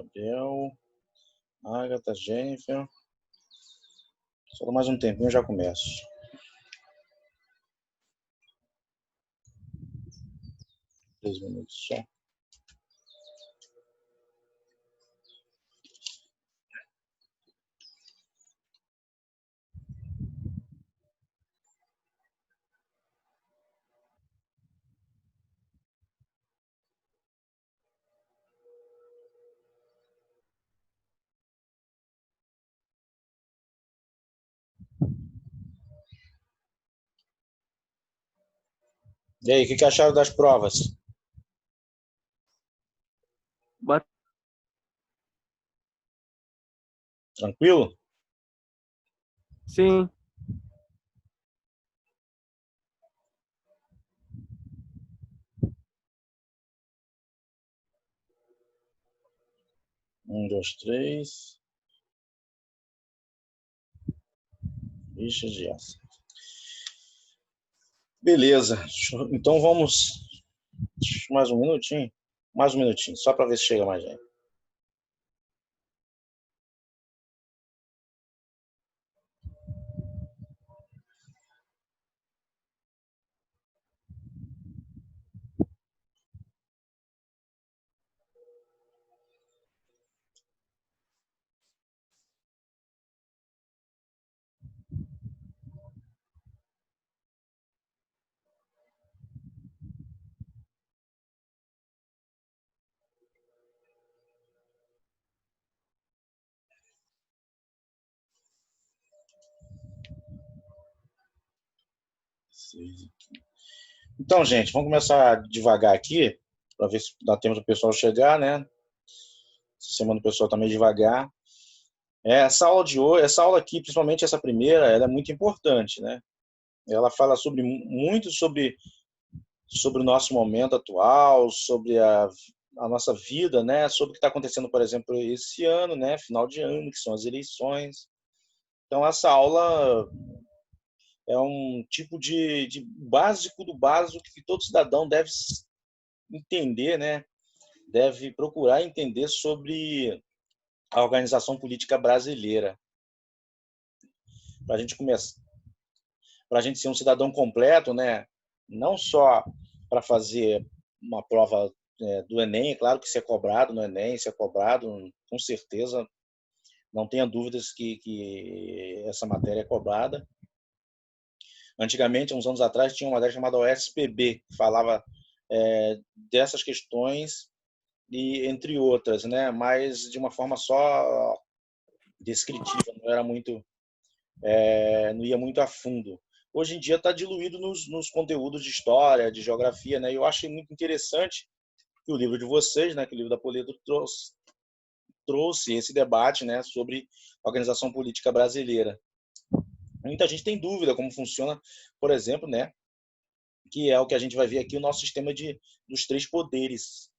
Gabriel, Agatha, Jennifer. Só mais um tempinho eu já começo. Três minutos só. E aí, o que acharam das provas? Tranquilo? Sim. Um, dois, três. Ixi, já. Beleza. Então vamos... Mais um minutinho? Mais um minutinho, só para ver se chega mais gente. Então, gente, vamos começar devagar aqui, para ver se dá tempo do pessoal chegar, né? Essa semana o pessoal está meio devagar. Essa aula de hoje, essa aula aqui, principalmente essa primeira, ela é muito importante, né? Ela fala muito sobre o nosso momento atual, sobre a nossa vida, né? Sobre o que está acontecendo, por exemplo, esse ano, né? Final de ano, que são as eleições. Então, essa aula é um tipo de básico do básico que todo cidadão deve entender, né? Deve procurar entender sobre a organização política brasileira. Para a gente começar, para a gente ser um cidadão completo, né? Não só para fazer uma prova do Enem, é claro que isso é cobrado no Enem, isso é cobrado, com certeza, não tenha dúvidas que essa matéria é cobrada. Antigamente, uns anos atrás, tinha uma matéria chamada OSPB, que falava dessas questões, e entre outras, né? Mas de uma forma só descritiva, não era muito, não ia muito a fundo. Hoje em dia está diluído nos conteúdos de história, de geografia, né? E eu achei muito interessante que o livro de vocês, né, que o livro da Polito trouxe esse debate, né, sobre a organização política brasileira. Muita gente tem dúvida como funciona, por exemplo, né, que é o que a gente vai ver aqui, o nosso sistema dos três poderes.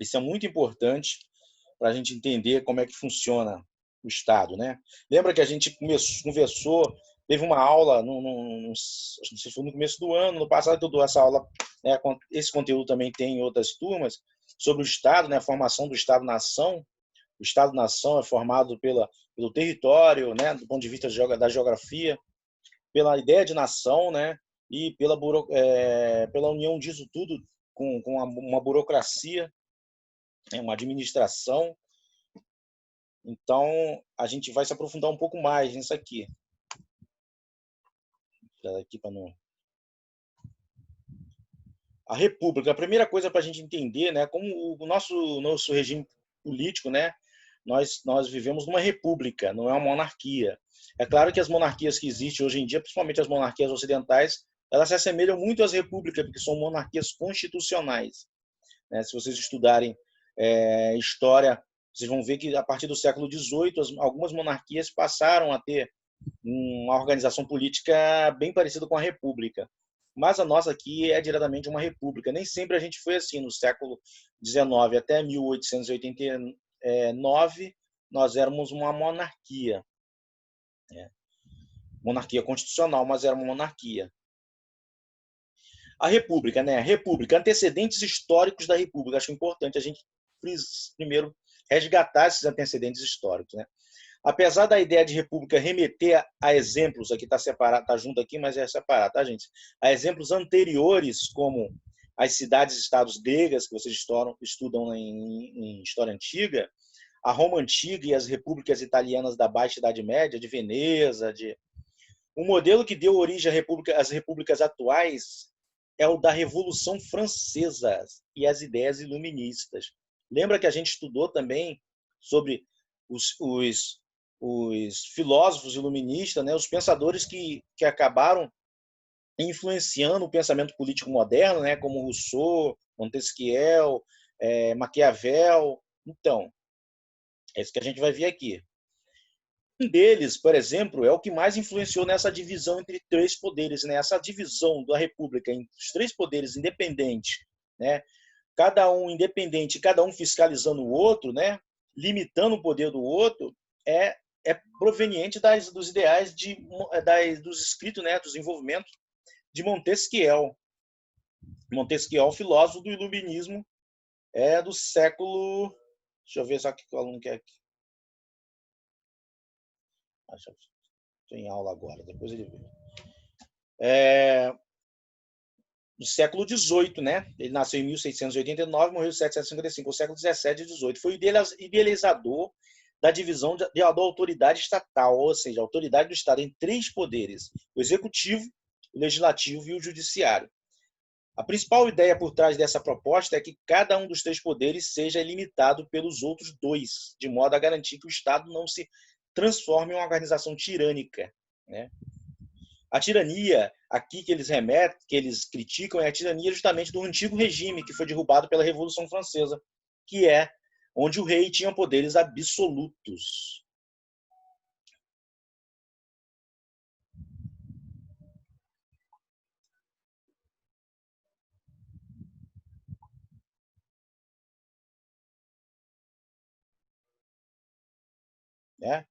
Isso é muito importante para a gente entender como é que funciona o Estado, né? Lembra que a gente conversou, teve uma aula, não sei se foi no começo do ano, no passado eu dou essa aula, né, esse conteúdo também tem em outras turmas, sobre o Estado, né, a formação do Estado-nação. O Estado-nação é formado pelo território, né, do ponto de vista da geografia, pela ideia de nação, né, e pela união disso tudo com uma burocracia, uma administração. Então, a gente vai se aprofundar um pouco mais nisso aqui. Aqui para não... A República, a primeira coisa para a gente entender, né, como o nosso regime político, né, nós vivemos numa república, não é uma monarquia. É claro que as monarquias que existem hoje em dia, principalmente as monarquias ocidentais, elas se assemelham muito às repúblicas, porque são monarquias constitucionais, né? Se vocês estudarem história, vocês vão ver que a partir do século XVIII, algumas monarquias passaram a ter uma organização política bem parecida com a república. Mas a nossa aqui é diretamente uma república. Nem sempre a gente foi assim. No século XIX até 1889, nós éramos uma monarquia. Monarquia constitucional, mas era uma monarquia. A república, né? A república, antecedentes históricos da república. Acho importante a gente primeiro resgatar esses antecedentes históricos, né? Apesar da ideia de república remeter a exemplos, aqui está separado, está junto aqui, mas é separado, tá, gente? A exemplos anteriores, como as cidades-estados gregas, que vocês estudam em história antiga, a Roma Antiga e as repúblicas italianas da Baixa Idade Média, de Veneza, o modelo que deu origem às repúblicas atuais é o da Revolução Francesa e as ideias iluministas. Lembra que a gente estudou também sobre os filósofos iluministas, né, os pensadores que acabaram influenciando o pensamento político moderno, né, como Rousseau, Montesquieu, Maquiavel. Então, é isso que a gente vai ver aqui. Um deles, por exemplo, é o que mais influenciou nessa divisão entre três poderes, né? Essa divisão da República entre os três poderes independentes, né? Cada um independente, cada um fiscalizando o outro, né? Limitando o poder do outro, é proveniente dos ideais dos escritos, né? Dos desenvolvimentos de Montesquieu. Montesquieu, filósofo do Iluminismo, do século... Deixa eu ver só o que o aluno quer aqui. Estou em aula agora, depois ele vê. Do século XVIII, né? Ele nasceu em 1689, morreu em 1755, o século XVII e XVIII. Foi o idealizador da divisão da autoridade estatal, ou seja, a autoridade do Estado em três poderes: o executivo, o legislativo e o judiciário. A principal ideia por trás dessa proposta é que cada um dos três poderes seja limitado pelos outros dois, de modo a garantir que o Estado não se transforme em uma organização tirânica, né? A tirania aqui que eles criticam, é a tirania justamente do antigo regime que foi derrubado pela Revolução Francesa, que é onde o rei tinha poderes absolutos. Né?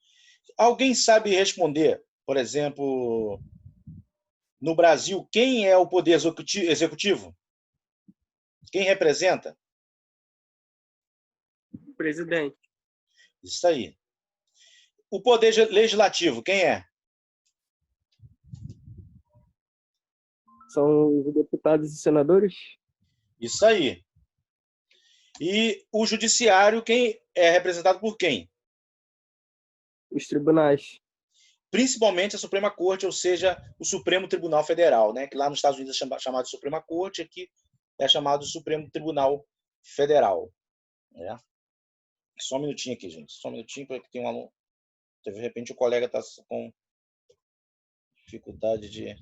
Alguém sabe responder, por exemplo, no Brasil, quem é o poder executivo? Quem representa? O presidente. Isso aí. O poder legislativo, quem é? São os deputados e senadores? Isso aí. E o judiciário, quem é representado por quem? Os tribunais. Principalmente a Suprema Corte, ou seja, o Supremo Tribunal Federal, né? Que lá nos Estados Unidos é chamado de Suprema Corte, aqui é chamado de Supremo Tribunal Federal. Né? Só um minutinho aqui, gente. Só um minutinho, porque tem um aluno. De repente o colega está com dificuldade de...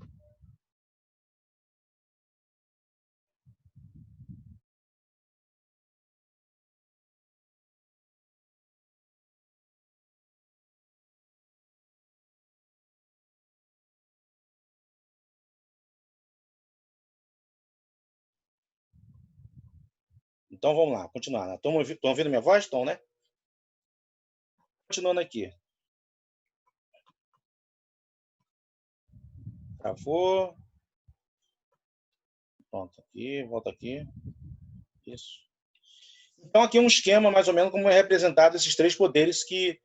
Então vamos lá, continuar. Estão ouvindo minha voz, Tom, né? Continuando aqui. Travou. Pronto, aqui, volta aqui. Isso. Então aqui é um esquema, mais ou menos, como é representado esses três poderes que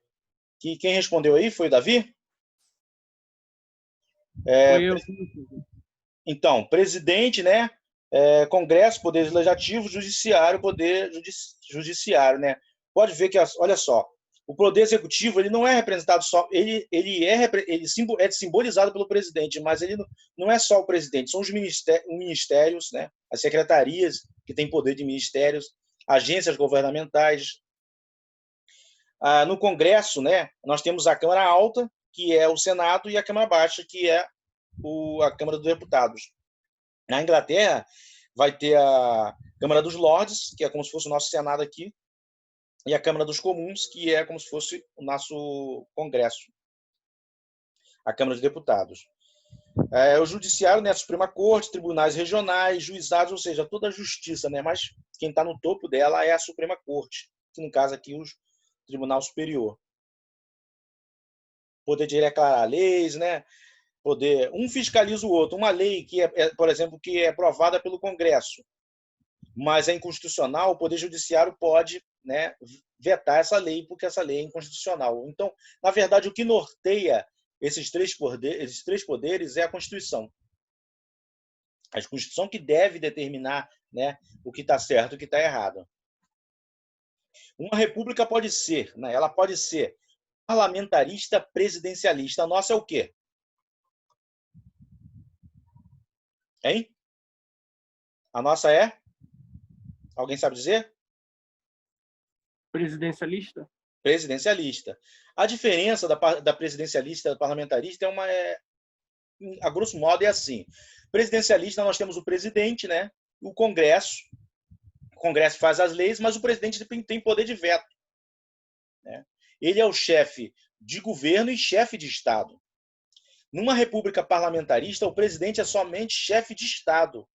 quem respondeu aí foi o Davi? Foi eu. Então, presidente, né? Congresso, poder legislativo, judiciário, poder judiciário, né? Pode ver que, olha só, o poder executivo ele não é representado só, ele é simbolizado pelo presidente, mas ele não é só o presidente, são os ministérios, né? As secretarias que têm poder de ministérios, agências governamentais. No Congresso, né? Nós temos a Câmara Alta, que é o Senado, e a Câmara Baixa, que é a Câmara dos Deputados. Na Inglaterra, vai ter a Câmara dos Lordes, que é como se fosse o nosso Senado aqui, e a Câmara dos Comuns, que é como se fosse o nosso Congresso, a Câmara dos Deputados. O Judiciário, né, a Suprema Corte, tribunais regionais, juizados, ou seja, toda a justiça, né, mas quem está no topo dela é a Suprema Corte, que no caso aqui o Tribunal Superior. Poder de declarar leis, né? Poder, um fiscaliza o outro. Uma lei que por exemplo, que é aprovada pelo Congresso, mas é inconstitucional, o Poder Judiciário pode, né, vetar essa lei, porque essa lei é inconstitucional. Então, na verdade, o que norteia esses três poderes é a Constituição. A Constituição que deve determinar, né, o que está certo e o que está errado. Uma república pode ser, né, ela pode ser parlamentarista, presidencialista. A nossa é o quê? Hein? A nossa é? Alguém sabe dizer? Presidencialista? Presidencialista. A diferença da presidencialista e da parlamentarista a grosso modo, é assim. Presidencialista, nós temos o presidente, né? O Congresso. O Congresso faz as leis, mas o presidente tem poder de veto, né? Ele é o chefe de governo e chefe de Estado. Numa república parlamentarista, o presidente é somente chefe de Estado.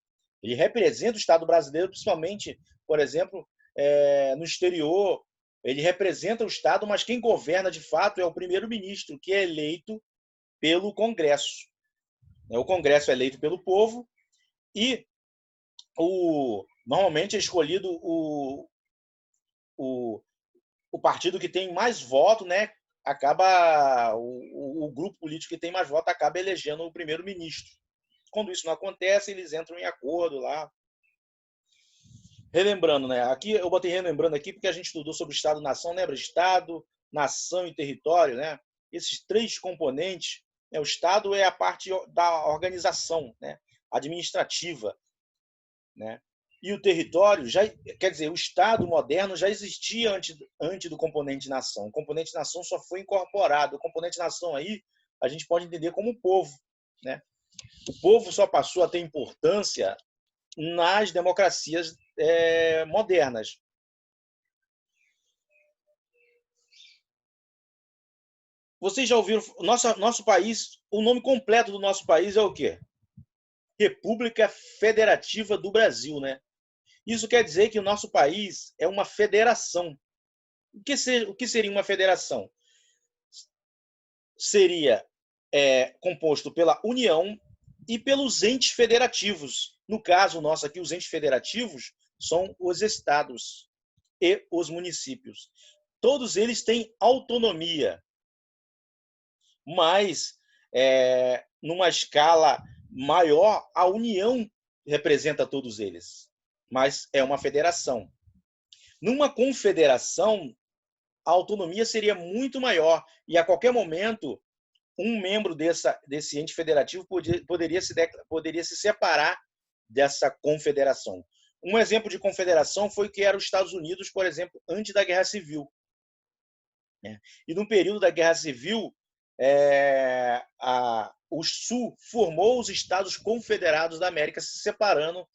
Ele representa o Estado brasileiro, principalmente, por exemplo, no exterior. Ele representa o Estado, mas quem governa de fato é o primeiro-ministro, que é eleito pelo Congresso. O Congresso é eleito pelo povo e normalmente é escolhido o partido que tem mais voto, né? Acaba o grupo político que tem mais voto acaba elegendo o primeiro-ministro. Quando isso não acontece, eles entram em acordo lá. Relembrando, né? Aqui eu botei relembrando aqui porque a gente estudou sobre Estado-nação, lembra? Estado, nação e território, né? Esses três componentes, né? O Estado é a parte da organização, né? Administrativa, né? E o território quer dizer, o Estado moderno já existia antes do componente nação. O componente nação só foi incorporado. O componente nação aí a gente pode entender como povo, né? O povo só passou a ter importância nas democracias modernas. Vocês já ouviram nosso país? O nome completo do nosso país é o quê? República Federativa do Brasil, né? Isso quer dizer que o nosso país é uma federação. O que seria uma federação? Seria composto pela União e pelos entes federativos. No caso nosso aqui, os entes federativos são os estados e os municípios. Todos eles têm autonomia, mas numa escala maior, a União representa todos eles, mas é uma federação. Numa confederação, a autonomia seria muito maior e a qualquer momento um membro desse ente federativo poderia se separar dessa confederação. Um exemplo de confederação foi o que era os Estados Unidos, por exemplo, antes da Guerra Civil. E no período da Guerra Civil, o Sul formou os Estados Confederados da América, se separando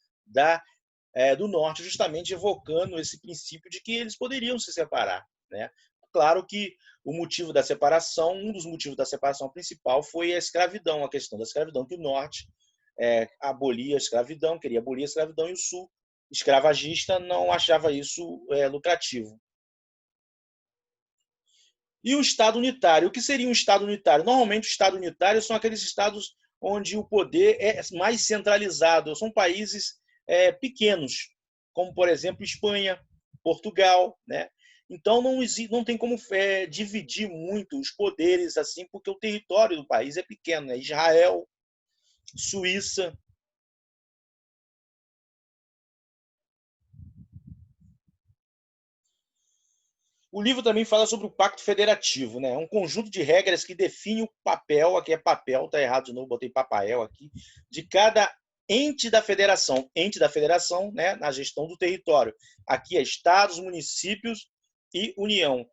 do Norte, justamente evocando esse princípio de que eles poderiam se separar, né? Claro que um dos motivos da separação principal foi a escravidão, a questão da escravidão, que o Norte abolia a escravidão, queria abolir a escravidão, e o Sul, escravagista, não achava isso lucrativo. E o Estado unitário? O que seria um Estado unitário? Normalmente, o Estado unitário são aqueles estados onde o poder é mais centralizado. São países pequenos, como, por exemplo, Espanha, Portugal, né? Então, não tem como dividir muito os poderes assim, porque o território do país é pequeno, né? Israel, Suíça. O livro também fala sobre o Pacto Federativo, né? Um conjunto de regras que define o papel, aqui é papel, tá errado de novo, botei papael aqui, de cada ente da federação, né, na gestão do território. Aqui é estados, municípios e União.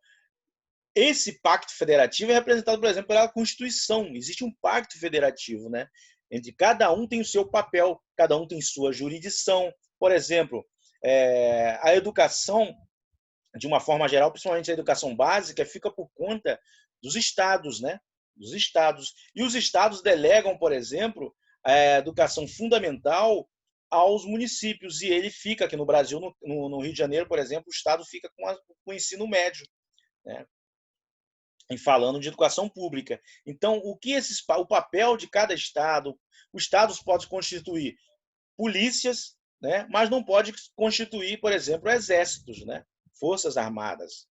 Esse pacto federativo é representado, por exemplo, pela Constituição. Existe um pacto federativo, né? Entre cada um tem o seu papel, cada um tem sua jurisdição. Por exemplo, a educação, de uma forma geral, principalmente a educação básica, fica por conta dos estados, né? Dos estados. E os estados delegam, por exemplo, a educação fundamental aos municípios. E ele fica aqui no Brasil, no Rio de Janeiro, por exemplo, o estado fica com o ensino médio, né? Em falando de educação pública. Então, o papel de cada estado, os estados podem constituir polícias, né? Mas não pode constituir, por exemplo, exércitos, né? Forças armadas.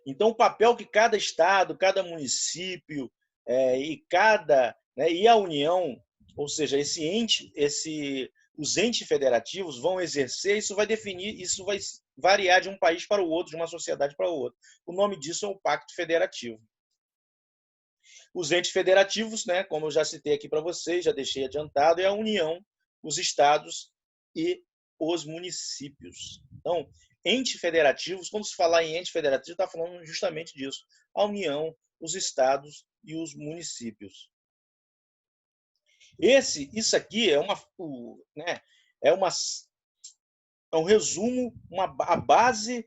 Então, o papel que cada estado, cada município e a União, ou seja, os entes federativos vão exercer, isso vai definir, isso vai variar de um país para o outro, de uma sociedade para o outro. O nome disso é o Pacto Federativo. Os entes federativos, né, como eu já citei aqui para vocês, já deixei adiantado, é a União, os estados e os municípios. Então, entes federativos, quando se falar em ente federativo, está falando justamente disso. A União, os estados e os municípios. Isso aqui né, é uma é um resumo, a base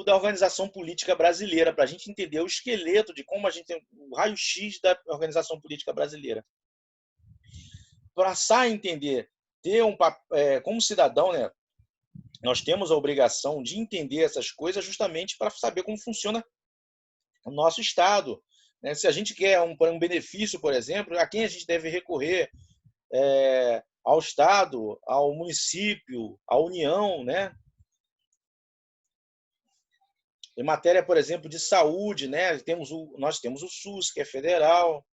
da organização política brasileira, para a gente entender o esqueleto de como a gente tem o raio-x da organização política brasileira. Passar a entender, como cidadão, né, nós temos a obrigação de entender essas coisas justamente para saber como funciona o nosso Estado. Né? Se a gente quer um benefício, por exemplo, a quem a gente deve recorrer? Ao Estado, ao município, à União, né? Em matéria, por exemplo, de saúde, né? Nós temos o SUS, que é federal.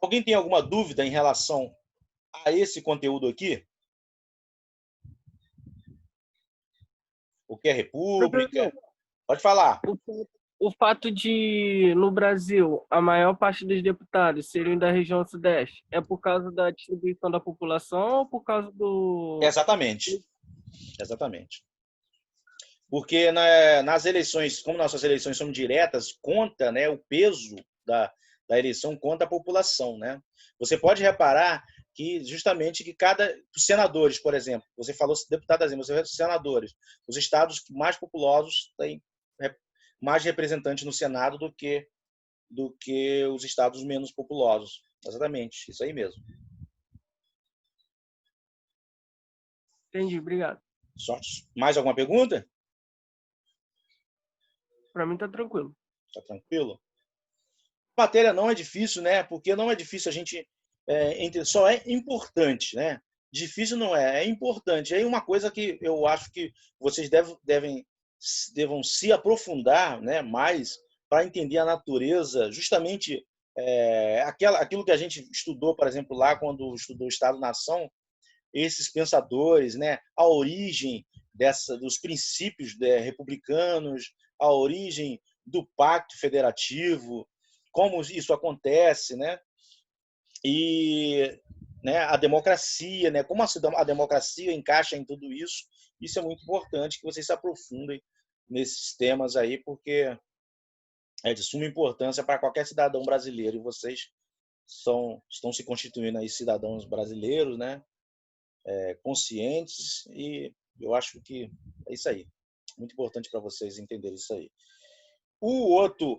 Alguém tem alguma dúvida em relação a esse conteúdo aqui? O que é república? Pode falar. O fato de, no Brasil, a maior parte dos deputados serem da região Sudeste é por causa da distribuição da população ou por causa do... Exatamente. Exatamente. Porque nas eleições, como nossas eleições são diretas, conta, né, o peso da eleição conta a população, né? Você pode reparar que justamente que cada senadores, por exemplo, você falou deputados, você falou senadores, os estados mais populosos têm mais representantes no Senado do que os estados menos populosos. Exatamente, isso aí mesmo. Entendi, obrigado. Mais alguma pergunta? Para mim tá tranquilo. Tá tranquilo? A matéria não é difícil, né? Porque não é difícil a gente só é importante, né? Difícil não é importante. Aí uma coisa que eu acho que vocês devam se aprofundar, né, mais para entender a natureza, justamente aquilo que a gente estudou, por exemplo, lá quando estudou Estado-nação, esses pensadores, né, a origem dos princípios republicanos, a origem do Pacto Federativo, como isso acontece, né? E né, a democracia, né? Como a democracia encaixa em tudo isso. Isso é muito importante que vocês se aprofundem nesses temas aí, porque é de suma importância para qualquer cidadão brasileiro. E vocês estão se constituindo aí cidadãos brasileiros, né? Conscientes, e eu acho que é isso aí. Muito importante para vocês entenderem isso aí. O outro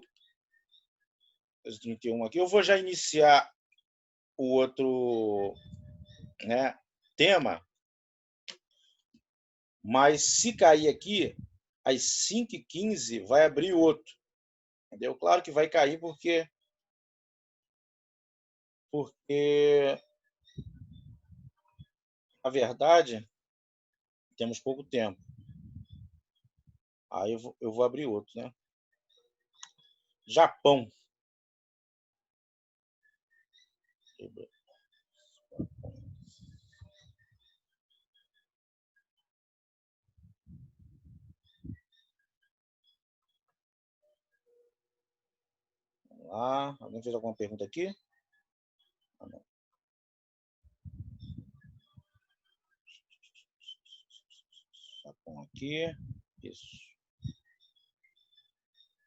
31 aqui, eu vou já iniciar o outro, né, tema, mas se cair aqui, às 5h15 vai abrir outro. Entendeu? Claro que vai cair porque a verdade, temos pouco tempo. Aí eu vou abrir outro, né? Japão. Vamos lá. Alguém fez alguma pergunta aqui? Ah, não. Japão aqui. Isso.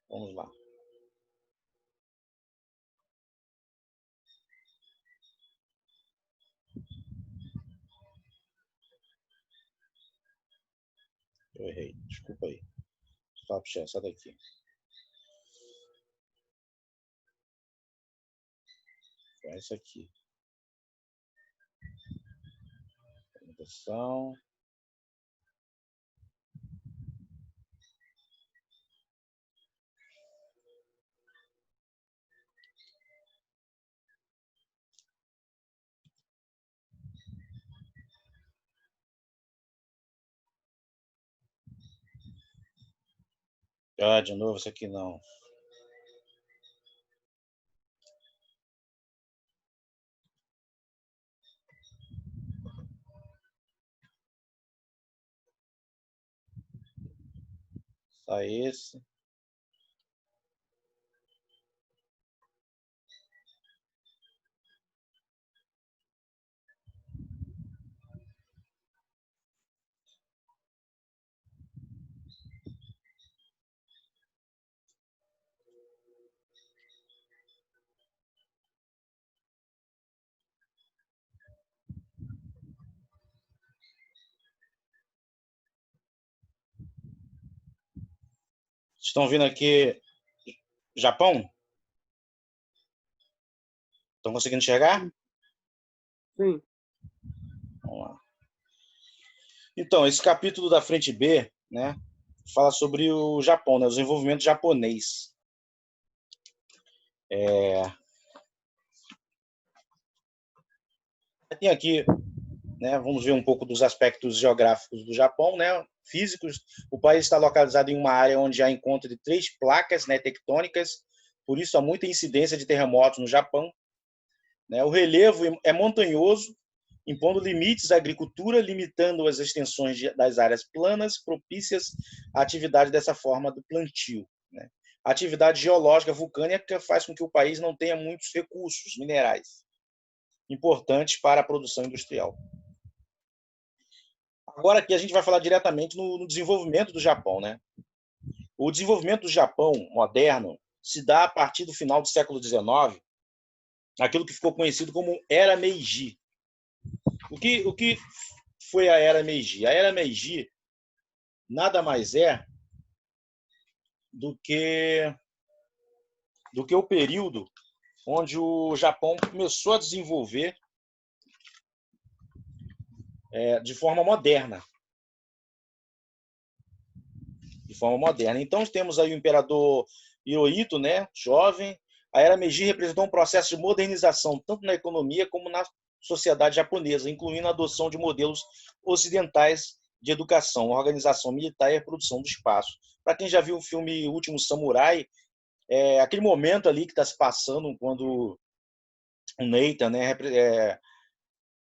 Vamos lá. Eu errei. Desculpa aí. Stop share, sai daqui. É isso aqui. Apresentação. Ah, de novo, isso aqui não. Só esse. Estão vindo aqui Japão? Estão conseguindo enxergar? Sim. Vamos lá. Então, esse capítulo da frente B, né, fala sobre o Japão, né, o desenvolvimento japonês. Tem aqui, né, vamos ver um pouco dos aspectos geográficos do Japão, né, físicos. O país está localizado em uma área onde há encontro de 3 placas, né, tectônicas, por isso há muita incidência de terremotos no Japão. Né. O relevo é montanhoso, impondo limites à agricultura, limitando as extensões das áreas planas propícias à atividade dessa forma do plantio. Né. A atividade geológica vulcânica faz com que o país não tenha muitos recursos minerais importantes para a produção industrial. Agora aqui a gente vai falar diretamente no desenvolvimento do Japão. Né. O desenvolvimento do Japão moderno se dá a partir do final do século XIX, aquilo que ficou conhecido como Era Meiji. O que foi a Era Meiji? A Era Meiji nada mais é do que o período onde o Japão começou a desenvolver de forma moderna. De forma moderna. Então temos aí o imperador Hirohito, né, jovem. A Era Meiji representou um processo de modernização tanto na economia como na sociedade japonesa, incluindo a adoção de modelos ocidentais de educação, organização militar e a produção do espaço. Para quem já viu o filme Último Samurai, aquele momento ali que está se passando quando o Nathan, né,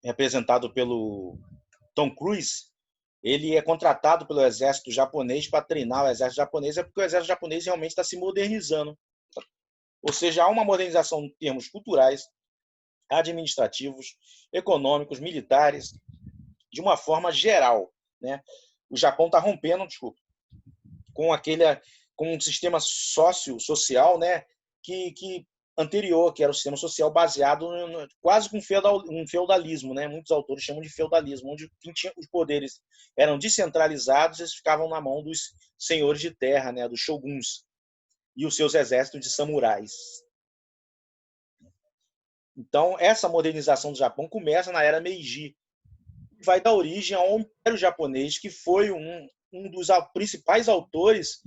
representado pelo Tom Cruise, ele é contratado pelo exército japonês para treinar o exército japonês, é porque o exército japonês realmente está se modernizando. Ou seja, há uma modernização em termos culturais, administrativos, econômicos, militares, de uma forma geral. Né? O Japão está rompendo, desculpa, com um sistema social, né, que anterior, que era o sistema social baseado quase com um feudalismo, né? Muitos autores chamam de feudalismo, onde os poderes eram descentralizados, eles ficavam na mão dos senhores de terra, né, dos shoguns e os seus exércitos de samurais. Então, essa modernização do Japão começa na era Meiji, vai dar origem ao Império Japonês, que foi um dos principais atores,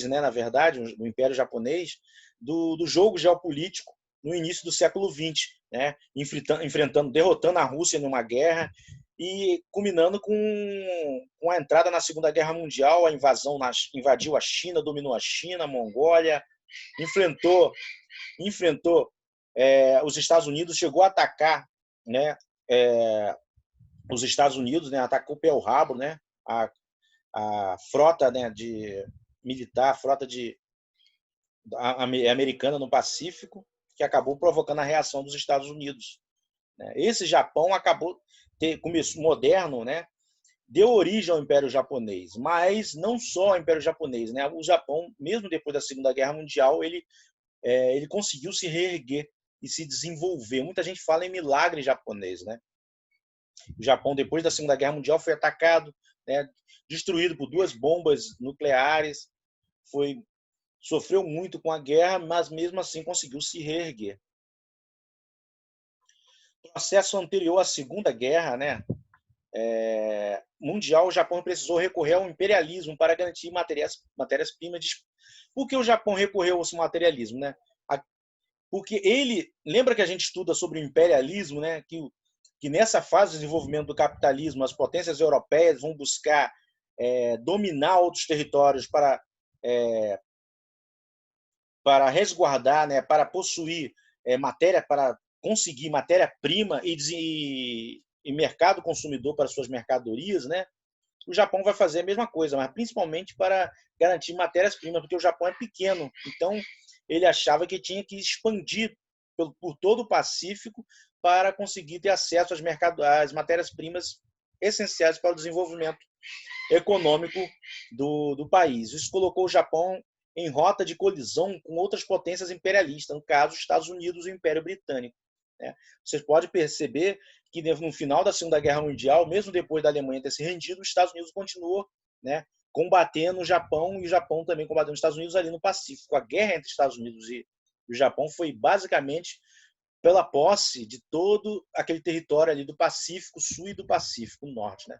né, na verdade, do Império Japonês, do jogo geopolítico no início do século XX, né, derrotando a Rússia numa guerra e culminando com a entrada na Segunda Guerra Mundial, invadiu a China, dominou a China, a Mongólia, enfrentou os Estados Unidos, chegou a atacar, né, os Estados Unidos, né, atacou Pearl Harbor, né, a frota, né, militar, a frota americana no Pacífico, que acabou provocando a reação dos Estados Unidos. Né. Esse Japão começou moderno, né, deu origem ao Império Japonês, mas não só ao Império Japonês. Né. O Japão, mesmo depois da Segunda Guerra Mundial, ele conseguiu se reerguer e se desenvolver. Muita gente fala em milagre japonês, né? O Japão, depois da Segunda Guerra Mundial, foi atacado, né, destruído por 2 bombas nucleares, sofreu muito com a guerra, mas mesmo assim conseguiu se reerguer. No processo anterior à Segunda Guerra, né, mundial, o Japão precisou recorrer ao imperialismo para garantir matérias-primas. Por que o Japão recorreu ao materialismo? Né? Porque lembra que a gente estuda sobre o imperialismo, né, que nessa fase de desenvolvimento do capitalismo, as potências europeias vão buscar dominar outros territórios para para resguardar, né, para possuir para conseguir matéria-prima e mercado consumidor para suas mercadorias, né, o Japão vai fazer a mesma coisa, mas principalmente para garantir matérias-primas, porque o Japão é pequeno, então ele achava que tinha que expandir por todo o Pacífico para conseguir ter acesso às matérias-primas essenciais para o desenvolvimento econômico do país. Isso colocou o Japão em rota de colisão com outras potências imperialistas, no caso, os Estados Unidos e o Império Britânico. Vocês podem perceber que no final da Segunda Guerra Mundial, mesmo depois da Alemanha ter se rendido, os Estados Unidos continuou, né, combatendo o Japão e o Japão também combatendo os Estados Unidos ali no Pacífico. A guerra entre Estados Unidos e o Japão foi basicamente pela posse de todo aquele território ali do Pacífico Sul e do Pacífico Norte, né?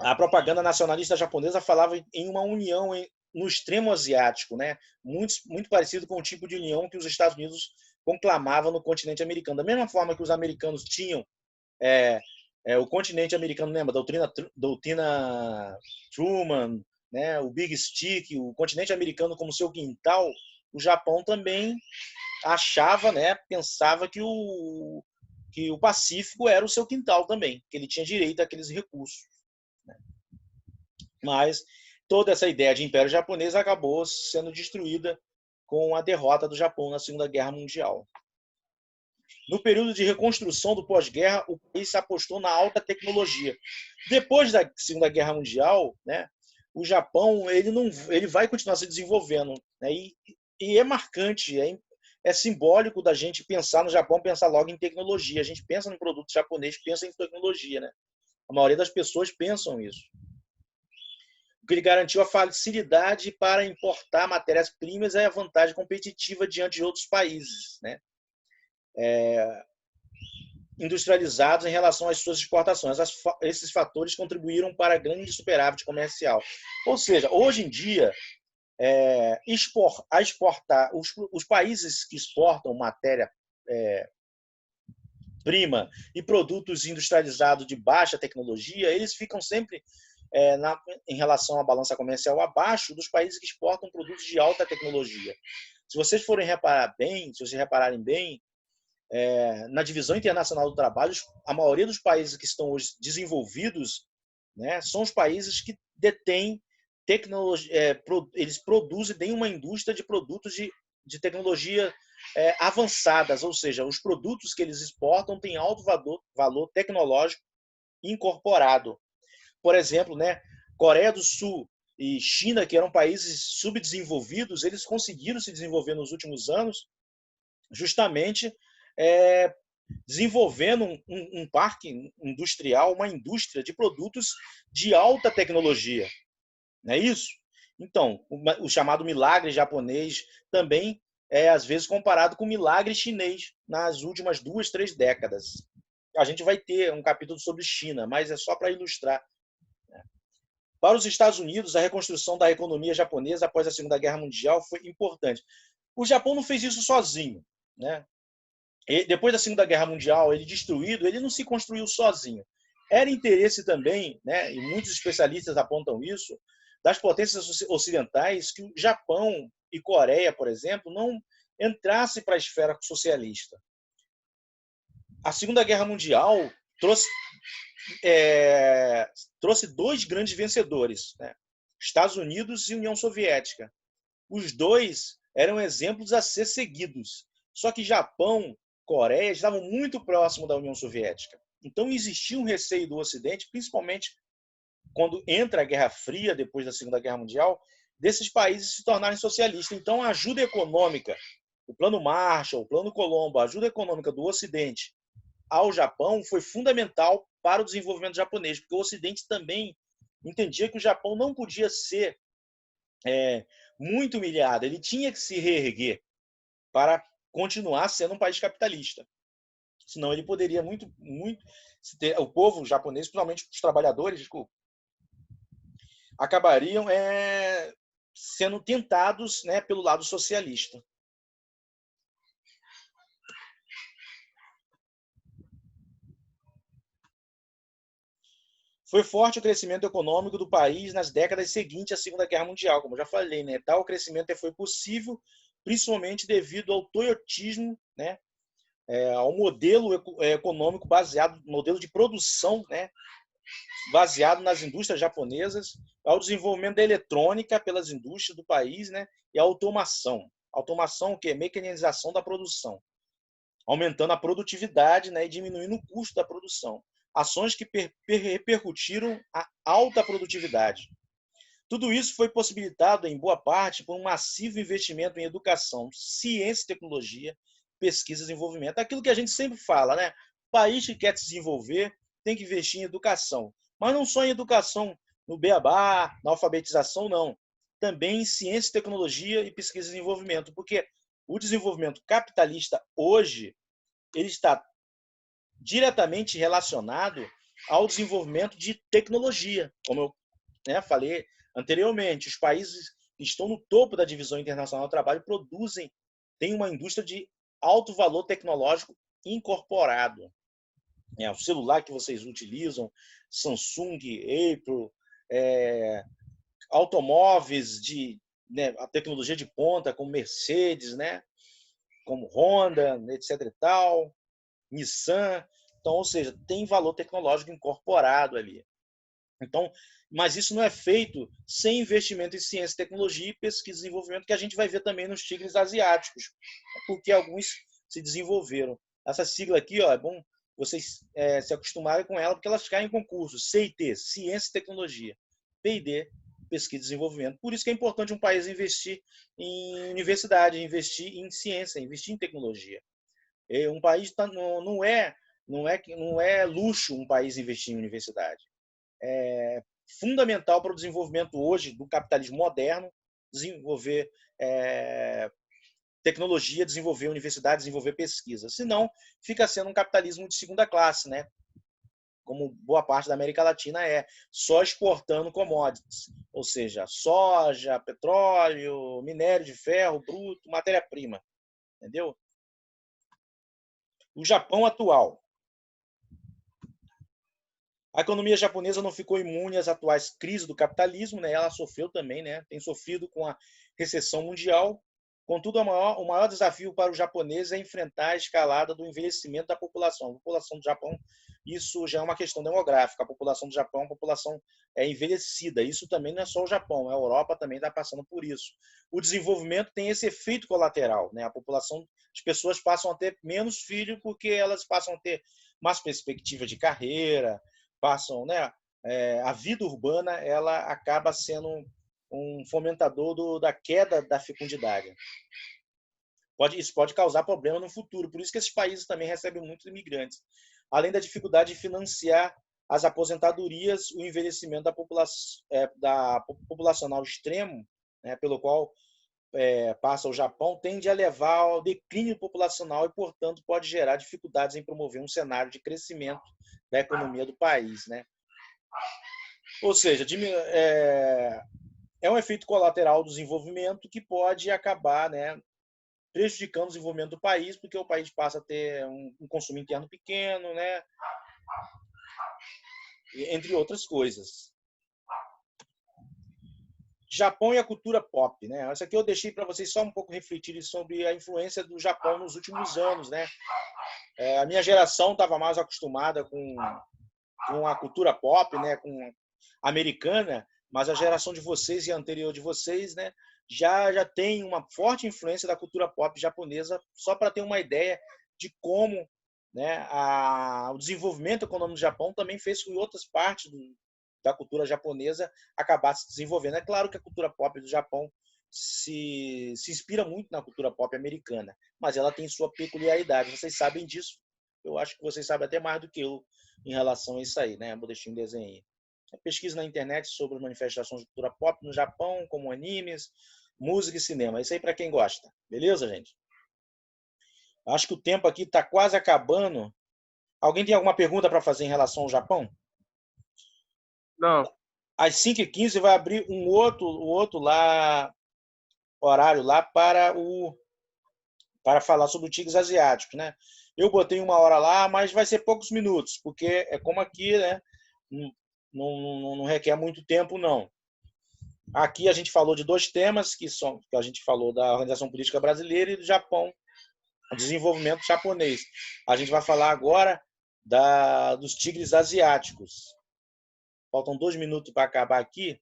A propaganda nacionalista japonesa falava em uma união no extremo asiático, né? Muito parecido com o tipo de união que os Estados Unidos conclamavam no continente americano. Da mesma forma que os americanos tinham o continente americano, lembra? Doutrina Truman, né? O Big Stick, o continente americano como seu quintal, o Japão também achava, né? Pensava que o Pacífico era o seu quintal também, que ele tinha direito àqueles recursos. Mas toda essa ideia de Império Japonês acabou sendo destruída com a derrota do Japão na Segunda Guerra Mundial. No período de reconstrução do pós-guerra, o país apostou na alta tecnologia. Depois da Segunda Guerra Mundial, né, o Japão ele vai continuar se desenvolvendo, né, e é marcante, é simbólico da gente pensar no Japão, pensar logo em tecnologia. A gente pensa no produto japonês, pensa em tecnologia, né? A maioria das pessoas pensam isso. O que ele garantiu a facilidade para importar matérias-primas e a vantagem competitiva diante de outros países, né? Industrializados em relação às suas exportações. Esses fatores contribuíram para a grande superávit comercial. Ou seja, hoje em dia, exportar os países que exportam matéria prima e produtos industrializados de baixa tecnologia, eles ficam sempre em relação à balança comercial abaixo dos países que exportam produtos de alta tecnologia. Se vocês forem reparar bem, se vocês repararem bem, na divisão internacional do trabalho, a maioria dos países que estão hoje desenvolvidos, né, são os países que detêm tecnologia, eles produzem, têm uma indústria de produtos de tecnologia avançadas, ou seja, os produtos que eles exportam têm alto valor tecnológico incorporado. Por exemplo, né, Coreia do Sul e China, que eram países subdesenvolvidos, eles conseguiram se desenvolver nos últimos anos justamente desenvolvendo um parque industrial, uma indústria de produtos de alta tecnologia. Não é isso? Então, o chamado milagre japonês também é, às vezes, comparado com o milagre chinês nas últimas 2, 3 décadas. A gente vai ter um capítulo sobre China, mas é só para ilustrar. Para os Estados Unidos, a reconstrução da economia japonesa após a Segunda Guerra Mundial foi importante. O Japão não fez isso sozinho, né? E depois da Segunda Guerra Mundial, ele destruído, ele não se construiu sozinho. Era interesse também, né, e muitos especialistas apontam isso, das potências ocidentais que o Japão e Coreia, por exemplo, não entrassem para a esfera socialista. A Segunda Guerra Mundial trouxe dois grandes vencedores, né? Estados Unidos e União Soviética. Os dois eram exemplos a ser seguidos. Só que Japão, Coreia estavam muito próximos da União Soviética. Então existia um receio do Ocidente, principalmente quando entra a Guerra Fria, depois da Segunda Guerra Mundial, desses países se tornarem socialistas. Então a ajuda econômica, o Plano Marshall, o Plano Colombo, a ajuda econômica do Ocidente ao Japão foi fundamental para o desenvolvimento japonês, porque o Ocidente também entendia que o Japão não podia ser muito humilhado, ele tinha que se reerguer para continuar sendo um país capitalista. Senão ele poderia o povo japonês, principalmente os trabalhadores, acabariam sendo tentados, né, pelo lado socialista. Foi forte o crescimento econômico do país nas décadas seguintes à Segunda Guerra Mundial, como eu já falei, né? Tal crescimento foi possível principalmente devido ao toyotismo, né? Ao modelo econômico baseado, modelo de produção, né? Baseado nas indústrias japonesas, ao desenvolvimento da eletrônica pelas indústrias do país, né? E a automação. Automação, o quê? Mecanização da produção, aumentando a produtividade, né? E diminuindo o custo da produção. Ações que repercutiram a alta produtividade. Tudo isso foi possibilitado, em boa parte, por um massivo investimento em educação, ciência e tecnologia, pesquisa e desenvolvimento. Aquilo que a gente sempre fala, né? O país que quer se desenvolver tem que investir em educação. Mas não só em educação, no beabá, na alfabetização, não. Também em ciência, tecnologia e pesquisa e desenvolvimento. Porque o desenvolvimento capitalista hoje ele está diretamente relacionado ao desenvolvimento de tecnologia. Como eu falei anteriormente, os países que estão no topo da divisão internacional do trabalho têm uma indústria de alto valor tecnológico incorporado. O celular que vocês utilizam, Samsung, Apple, automóveis a tecnologia de ponta, como Mercedes, né, como Honda, etc. e tal, Nissan. Então, ou seja, tem valor tecnológico incorporado ali. Então, mas isso não é feito sem investimento em ciência, tecnologia, pesquisa e desenvolvimento, que a gente vai ver também nos tigres asiáticos, porque alguns se desenvolveram. Essa sigla aqui, é bom vocês se acostumarem com ela, porque elas caem em concurso. CIT, Ciência e Tecnologia. P&D, Pesquisa e Desenvolvimento. Por isso que é importante um país investir em universidade, investir em ciência, investir em tecnologia. Um país não é luxo um país investir em universidade. É fundamental para o desenvolvimento hoje do capitalismo moderno, desenvolver tecnologia, desenvolver universidade, desenvolver pesquisa. Senão, fica sendo um capitalismo de segunda classe, né? Como boa parte da América Latina só exportando commodities, ou seja, soja, petróleo, minério de ferro bruto, matéria-prima, entendeu? O Japão atual. A economia japonesa não ficou imune às atuais crises do capitalismo, né? Ela sofreu também, né? Tem sofrido com a recessão mundial. Contudo, o maior desafio para os japoneses é enfrentar a escalada do envelhecimento da população. A população do Japão, isso já é uma questão demográfica. A população do Japão é uma população envelhecida. Isso também não é só o Japão, a Europa também está passando por isso. O desenvolvimento tem esse efeito colateral, né? As pessoas passam a ter menos filhos porque elas passam a ter mais perspectiva de carreira, passam, né? A vida urbana ela acaba sendo um fomentador da queda da fecundidade. Isso pode causar problema no futuro. Por isso que esses países também recebem muitos imigrantes. Além da dificuldade de financiar as aposentadorias, o envelhecimento da populacional extremo, né, pelo qual passa o Japão, tende a levar ao declínio populacional e, portanto, pode gerar dificuldades em promover um cenário de crescimento da economia do país, né? Ou seja, é um efeito colateral do desenvolvimento que pode acabar, né, prejudicando o desenvolvimento do país, porque o país passa a ter um consumo interno pequeno, né, entre outras coisas. Japão e a cultura pop, né? Isso aqui eu deixei para vocês só um pouco refletirem sobre a influência do Japão nos últimos anos, né? A minha geração estava mais acostumada com a cultura pop, né? Com americana, mas a geração de vocês e a anterior de vocês, né? Já tem uma forte influência da cultura pop japonesa, só para ter uma ideia de como, né, o desenvolvimento econômico do Japão também fez com que outras partes da cultura japonesa acabasse se desenvolvendo. É claro que a cultura pop do Japão se inspira muito na cultura pop americana, mas ela tem sua peculiaridade. Vocês sabem disso. Eu acho que vocês sabem até mais do que eu em relação a isso aí, né? Vou deixar um desenho aí. Pesquisa na internet sobre manifestações de cultura pop no Japão, como animes, música e cinema. Isso aí para quem gosta. Beleza, gente? Acho que o tempo aqui está quase acabando. Alguém tem alguma pergunta para fazer em relação ao Japão? Não. Às 5h15 vai abrir um outro horário lá para falar sobre tigres asiáticos, né? Eu botei 1 hora lá, mas vai ser poucos minutos, porque é como aqui, né? não requer muito tempo, não. Aqui a gente falou de 2 temas, que a gente falou da organização política brasileira e do Japão, o desenvolvimento japonês. A gente vai falar agora dos tigres asiáticos. Faltam 2 minutos para acabar aqui.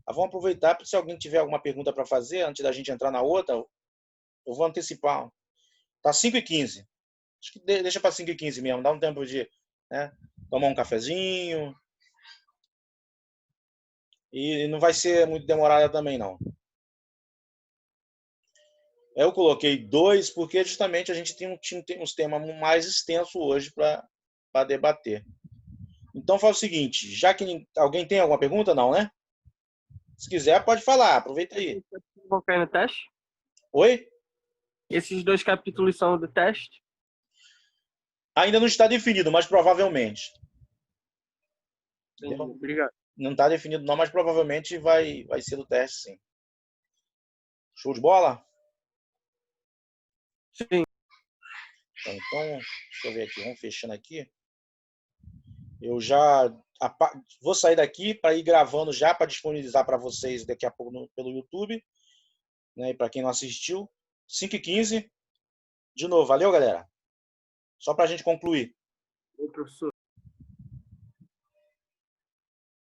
Vamos aproveitar, se alguém tiver alguma pergunta para fazer, antes da gente entrar na outra, eu vou antecipar. Tá 5h15. Acho que deixa para 5h15 mesmo, dá um tempo de, né, tomar um cafezinho. E não vai ser muito demorada também, não. Eu coloquei 2 porque justamente a gente tem uns temas mais extensos hoje para debater. Então faz o seguinte, já que alguém tem alguma pergunta, não, né? Se quiser, pode falar, aproveita aí. Vão cair no teste? Oi? Esses 2 capítulos são do teste? Ainda não está definido, mas provavelmente. Entendi. Obrigado. Não está definido não, mas provavelmente vai ser do teste, sim. Show de bola? Sim. Então, deixa eu ver aqui, vamos fechando aqui. Eu já vou sair daqui para ir gravando já, para disponibilizar para vocês daqui a pouco pelo YouTube, né? E para quem não assistiu, 5h15. De novo, valeu, galera. Só para a gente concluir. Oi, professor.